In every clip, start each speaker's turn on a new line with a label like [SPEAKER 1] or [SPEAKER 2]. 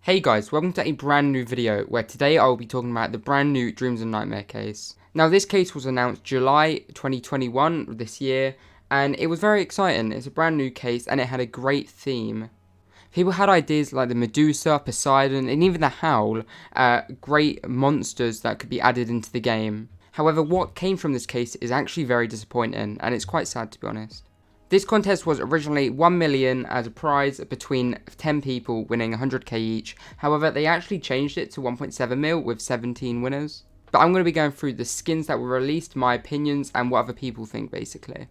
[SPEAKER 1] Hey guys, welcome to a brand new video where today I will be talking about the brand new Dreams and Nightmare case. Now this case was announced July 2021 this year and it was very exciting. It's a brand new case and it had a great theme. People had ideas like the Medusa, Poseidon and even the Howl, great monsters that could be added into the game. However, what came from this case is actually very disappointing and it's quite sad to be honest. This contest was originally 1 million as a prize between 10 people winning 100k each. However, they actually changed it to 1.7 mil with 17 winners. But I'm going to be going through the skins that were released, my opinions, and what other people think basically.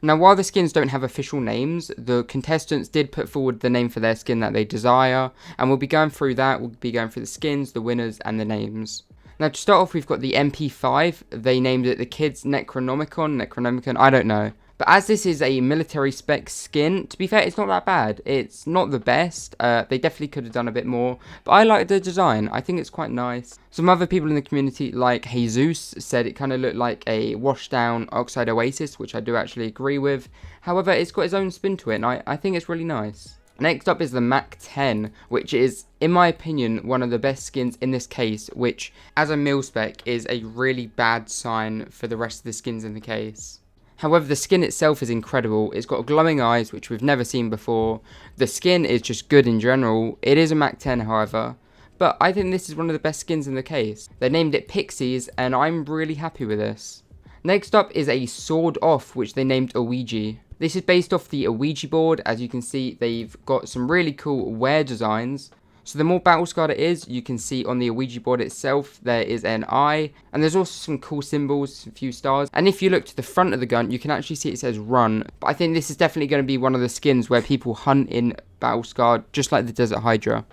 [SPEAKER 1] Now, while the skins don't have official names, the contestants did put forward the name for their skin that they desire. And we'll be going through that, we'll be going through the skins, the winners, and the names. Now, to start off, we've got the MP5. They named it the Kids Necronomicon, I don't know. But as this is a military spec skin, to be fair, it's not that bad. It's not the best. They definitely could have done a bit more. But I like the design. I think it's quite nice. Some other people in the community, like Jesus, said it kind of looked like a washed down Oxide Oasis, which I do actually agree with. However, it's got its own spin to it, and I think it's really nice. Next up is the Mac 10, which is, in my opinion, one of the best skins in this case, which, as a mil spec, is a really bad sign for the rest of the skins in the case. However, the skin itself is incredible. It's got glowing eyes, which we've never seen before. The skin is just good in general. It is a Mac 10, however. But I think this is one of the best skins in the case. They named it Pixies, and I'm really happy with this. Next up is a Sword Off, which they named Ouija. This is based off the Ouija board. As you can see, they've got some really cool wear designs. So the more battle scarred it is, you can see on the Ouija board itself, there is an eye. And there's also some cool symbols, a few stars. And if you look to the front of the gun, you can actually see it says run. But I think this is definitely going to be one of the skins where people hunt in battle scarred, just like the Desert Hydra.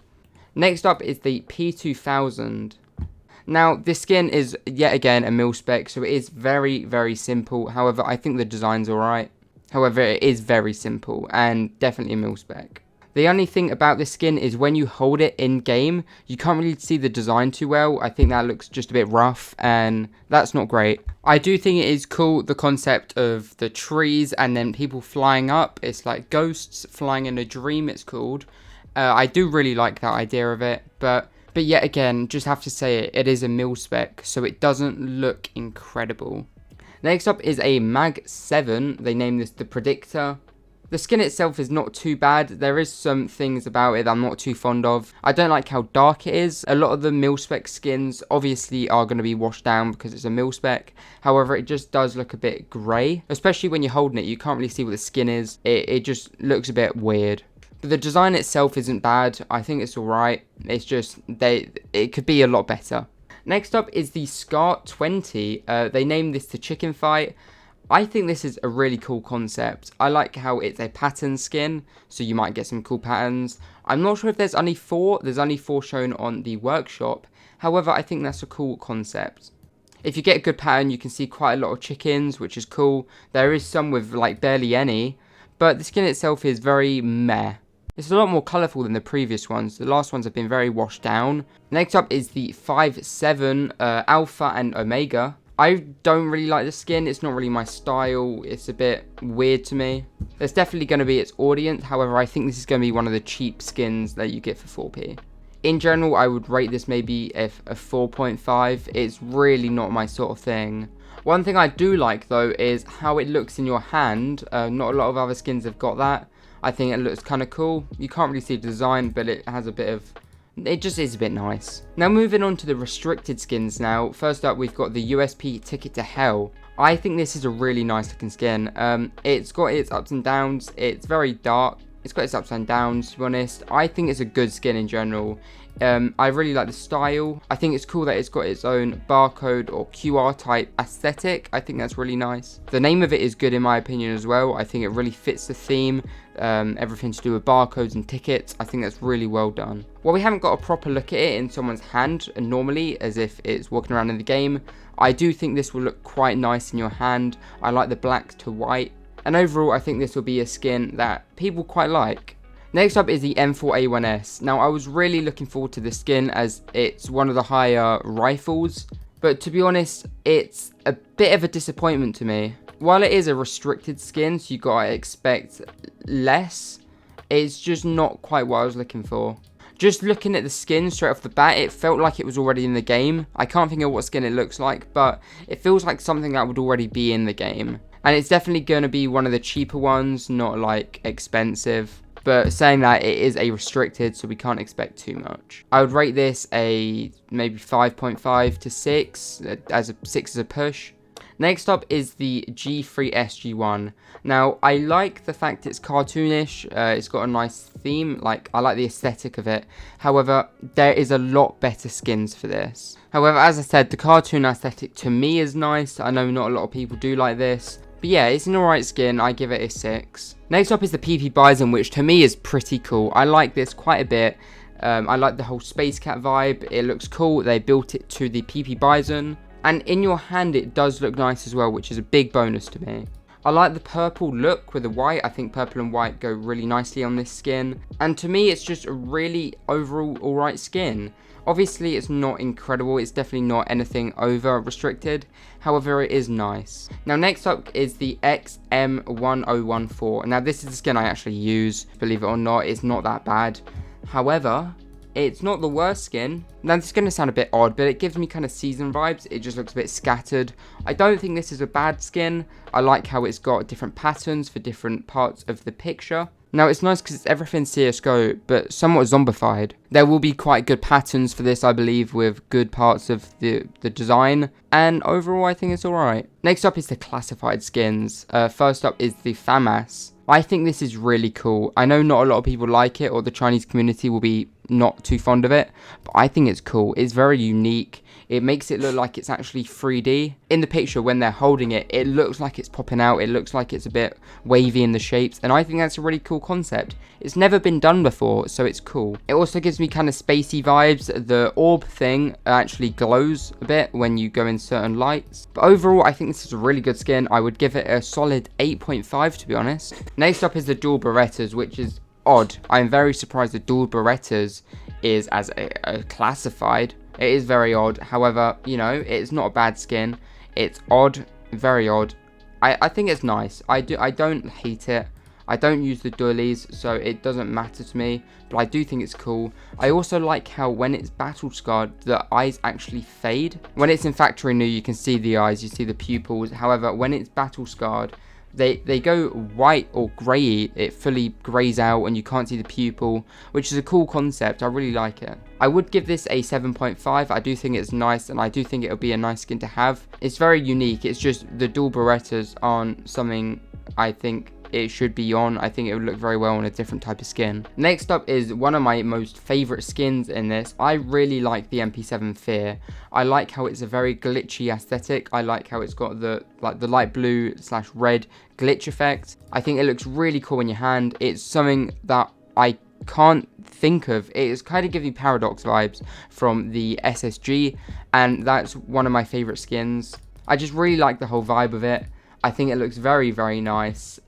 [SPEAKER 1] Next up is the P2000. Now, this skin is yet again a mil spec, so it is very, very simple. However, I think the design's alright. However, it is very simple and definitely a mil spec. The only thing about this skin is when you hold it in game, you can't really see the design too well. I think that looks just a bit rough and that's not great. I do think it is cool, the concept of the trees and then people flying up. It's like ghosts flying in a dream, it's called. I do really like that idea of it, but yet again, just have to say it is a mil spec, so it doesn't look incredible. Next up is a Mag 7. They named this the Predictor. The skin itself is not too bad. There is some things about it that I'm not too fond of. I don't like how dark it is. A lot of the mil spec skins obviously are going to be washed down because it's a mil spec. However, it just does look a bit grey. Especially when you're holding it, you can't really see what the skin is. It just looks a bit weird. But the design itself isn't bad. I think it's alright. It's just, it could be a lot better. Next up is the Scar 20. They named this the Chicken Fight. I think this is a really cool concept. I like how it's a pattern skin, so you might get some cool patterns. I'm not sure if there's only 4. There's only 4 shown on the workshop. However, I think that's a cool concept. If you get a good pattern, you can see quite a lot of chickens, which is cool. There is some with like barely any, but the skin itself is very meh. It's a lot more colourful than the previous ones. The last ones have been very washed down. Next up is the 5-7 Alpha and Omega. I don't really like the skin. It's not really my style. It's a bit weird to me. There's definitely going to be its audience. However, I think this is going to be one of the cheap skins that you get for 4p. In general, I would rate this maybe a 4.5. It's really not my sort of thing. One thing I do like though is how it looks in your hand. Not a lot of other skins have got that. I think it looks kind of cool. You can't really see the design, but it has a bit of... It just is a bit nice. Now moving on to the restricted skins now. First up, we've got the USP Ticket to Hell. I think this is a really nice looking skin. It's got its ups and downs. It's very dark. It's got its ups and downs, to be honest. I think it's a good skin in general. I really like the style. I think it's cool that it's got its own barcode or QR type aesthetic. I think that's really nice. The name of it is good in my opinion as well. I think it really fits the theme. Everything to do with barcodes and tickets. I think that's really well done. While we haven't got a proper look at it in someone's hand normally, as if it's walking around in the game, I do think this will look quite nice in your hand. I like the black to white. And overall, I think this will be a skin that people quite like. Next up is the M4A1S. Now, I was really looking forward to this skin as it's one of the higher rifles. But to be honest, it's a bit of a disappointment to me. While it is a restricted skin, so you gotta expect less, it's just not quite what I was looking for. Just looking at the skin straight off the bat, it felt like it was already in the game. I can't think of what skin it looks like, but it feels like something that would already be in the game. And it's definitely going to be one of the cheaper ones, not like expensive. But saying that, it is a restricted, so we can't expect too much. I would rate this a maybe 5.5 to 6, as a 6 as a push. Next up is the G3SG1. Now, I like the fact it's cartoonish, it's got a nice theme, like, I like the aesthetic of it. However, there is a lot better skins for this. However, as I said, the cartoon aesthetic to me is nice. I know not a lot of people do like this. But yeah, it's an alright skin, I give it a 6. Next up is the PP Bison, which to me is pretty cool. I like this quite a bit. I like the whole Space Cat vibe, it looks cool. They built it to the PP Bison. And in your hand it does look nice as well, which is a big bonus to me. I like the purple look with the white. I think purple and white go really nicely on this skin. And to me, it's just a really overall alright skin. Obviously, it's not incredible. It's definitely not anything over restricted. However, it is nice. Now, next up is the XM1014. Now, this is the skin I actually use. Believe it or not, it's not that bad. However, it's not the worst skin. Now, this is going to sound a bit odd, but it gives me kind of season vibes. It just looks a bit scattered. I don't think this is a bad skin. I like how it's got different patterns for different parts of the picture. Now, it's nice because it's everything CSGO, but somewhat zombified. There will be quite good patterns for this, I believe, with good parts of the design. And overall, I think it's alright. Next up is the classified skins. First up is the FAMAS. I think this is really cool. I know not a lot of people like it, or the Chinese community will be not too fond of it, but I think it's cool. It's very unique. It makes it look like it's actually 3D. In the picture, when they're holding it, it looks like it's popping out. It looks like it's a bit wavy in the shapes, and I think that's a really cool concept. It's never been done before, so it's cool. It also gives me kind of spacey vibes. The orb thing actually glows a bit when you go in certain lights. But overall, I think this is a really good skin. I would give it a solid 8.5, to be honest. Next up is the dual Berettas, which is odd. I'm very surprised the dual Berettas is as a classified. It is very odd. However, you know, it's not a bad skin. It's odd, very odd. I think it's nice. I don't hate it. I don't use the dualies, so it doesn't matter to me, but I do think it's cool. I also like how when it's battle scarred, the eyes actually fade. When it's in factory new, you can see the eyes, you see the pupils. However, when it's battle scarred, they go white or grey. It fully greys out and you can't see the pupil, which is a cool concept. I really like it. I would give this a 7.5. I do think it's nice, and I do think it'll be a nice skin to have. It's very unique. It's just the dual Berettas aren't something I think it should be on. I think it would look very well on a different type of skin. Next up is one of my most favorite skins in this. I really like the MP7 Fear. I like how it's a very glitchy aesthetic. I like how it's got the light blue / red glitch effect. I think it looks really cool in your hand. It's something that I can't think of. It's kind of giving me Paradox vibes from the SSG, and that's one of my favorite skins. I just really like the whole vibe of it. I think it looks very, very nice.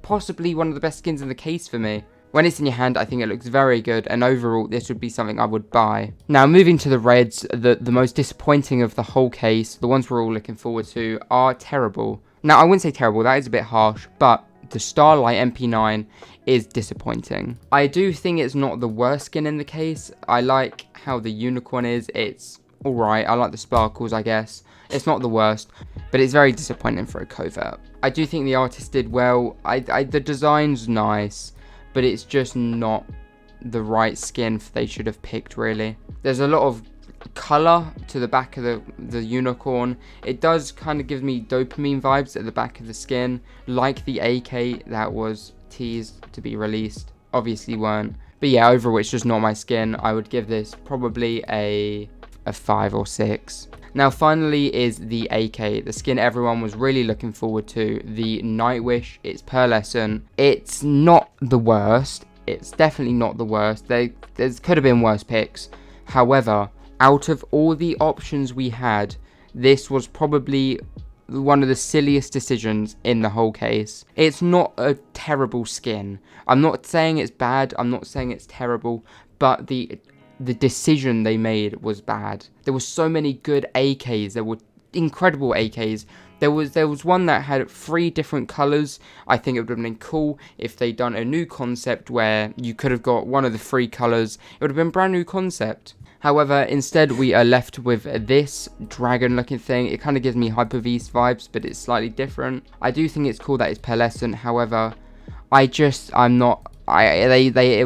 [SPEAKER 1] Possibly one of the best skins in the case for me. When it's in your hand, I think it looks very good, and overall, this would be something I would buy. Now, moving to the reds, the most disappointing of the whole case, the ones we're all looking forward to, are terrible. Now, I wouldn't say terrible, that is a bit harsh, but the Starlight MP9 is disappointing. I do think it's not the worst skin in the case. I like how the unicorn is. It's alright. I like the sparkles, I guess. It's not the worst, but it's very disappointing for a covert. I do think the artist did well. The design's nice, but it's just not the right skin they should have picked, really. There's a lot of color to the back of the unicorn. It does kind of give me dopamine vibes at the back of the skin, like the AK that was teased to be released. Obviously weren't. But yeah, overall, it's just not my skin. I would give this probably a 5 or 6. Now, finally is the AK, the skin everyone was really looking forward to, the Nightwish. It's pearlescent. It's not the worst. It's definitely not the worst. There could have been worse picks. However, out of all the options we had, this was probably one of the silliest decisions in the whole case. It's not a terrible skin. I'm not saying it's bad. I'm not saying it's terrible, but the decision they made was bad. There were so many good AKs. There were incredible AKs. There was one that had 3 different colours. I think it would have been cool if they'd done a new concept where you could have got one of the 3 colours. It would have been a brand new concept. However, instead we are left with this dragon looking thing. It kind of gives me Hyper-Beast vibes, but it's slightly different. I do think it's cool that it's pearlescent. However, it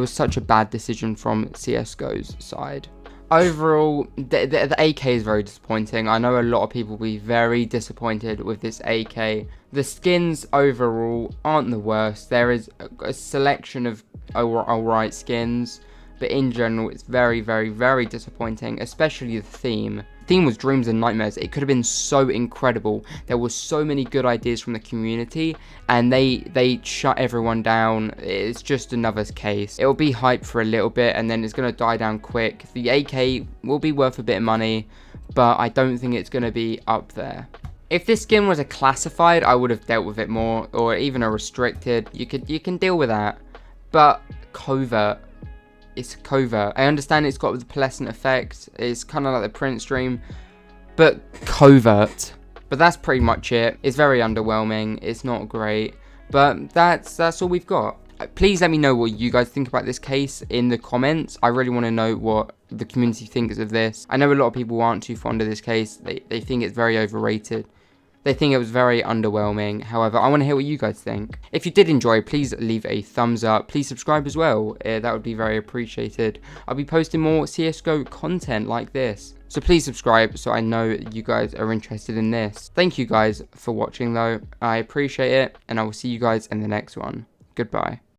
[SPEAKER 1] was such a bad decision from CSGO's side. Overall, the AK is very disappointing. I know a lot of people will be very disappointed with this AK. The skins overall aren't the worst. There is a selection of alright skins, but in general it's very, very, very disappointing, especially the theme. The theme was Dreams and Nightmares. It could have been so incredible. There were so many good ideas from the community, and they shut everyone down. It's just another case. It will be hyped for a little bit, and then it's going to die down quick. The AK will be worth a bit of money, but I don't think it's going to be up there. If this skin was a classified, I would have dealt with it more, or even a restricted. You can deal with that, but covert. It's covert. I understand it's got the pearlescent effect. It's kind of like the Prince Dream, but covert. But that's pretty much it. It's very underwhelming. It's not great, but that's all we've got. Please let me know what you guys think about this case in the comments. I really want to know what the community thinks of this. I know a lot of people aren't too fond of this case. They think it's very overrated. They think it was very underwhelming. However, I want to hear what you guys think. If you did enjoy, please leave a thumbs up. Please subscribe as well. That would be very appreciated. I'll be posting more CSGO content like this. So please subscribe so I know you guys are interested in this. Thank you guys for watching though. I appreciate it, and I will see you guys in the next one. Goodbye.